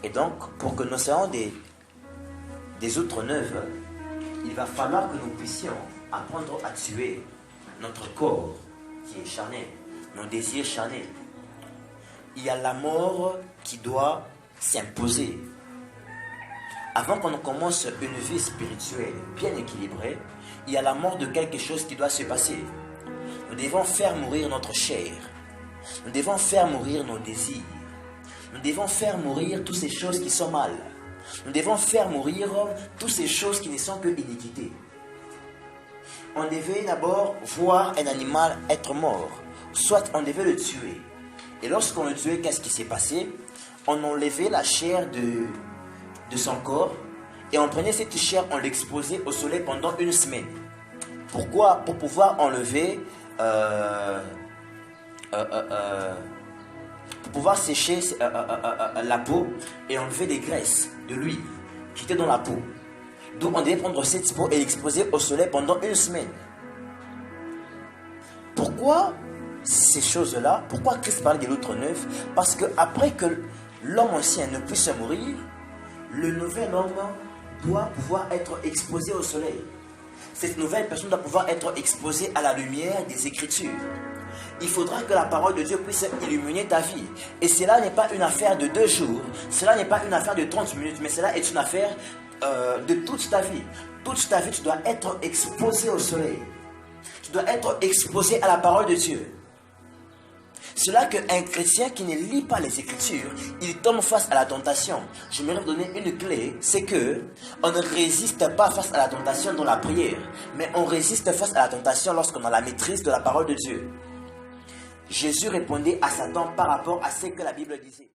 Et donc, pour que nous soyons des outres neuves, il va falloir que nous puissions apprendre à tuer notre corps qui est charnel, nos désirs charnels. Il y a la mort qui doit s'imposer. Avant qu'on commence une vie spirituelle bien équilibrée, il y a la mort de quelque chose qui doit se passer. Nous devons faire mourir notre chair. Nous devons faire mourir nos désirs. Nous devons faire mourir toutes ces choses qui sont mal. Nous devons faire mourir toutes ces choses qui ne sont que iniquité. On devait d'abord voir un animal être mort, soit on devait le tuer. Et lorsqu'on le tuait, qu'est-ce qui s'est passé? On enlevait la chair de son corps et on prenait cette chair, on l'exposait au soleil pendant une semaine. Pourquoi? Pour pouvoir enlever, pour pouvoir sécher la peau et enlever des graisses, de l'huile qui était dans la peau. Donc on devait prendre cette peau et l'exposer au soleil pendant une semaine. Pourquoi ces choses-là? Pourquoi Christ parlait de l'outre neuf? Parce que après que l'homme ancien ne puisse mourir, le nouvel homme doit pouvoir être exposé au soleil. Cette nouvelle personne doit pouvoir être exposée à la lumière des Écritures. Il faudra que la parole de Dieu puisse illuminer ta vie. Et cela n'est pas une affaire de 2 jours, cela n'est pas une affaire de 30 minutes, mais cela est une affaire de toute ta vie. Toute ta vie, tu dois être exposé au soleil. Tu dois être exposé à la parole de Dieu. C'est là qu'un chrétien qui ne lit pas les Écritures, il tombe face à la tentation. Je vais vous donner une clé, c'est que on ne résiste pas face à la tentation dans la prière, mais on résiste face à la tentation lorsqu'on a la maîtrise de la parole de Dieu. Jésus répondait à Satan par rapport à ce que la Bible disait.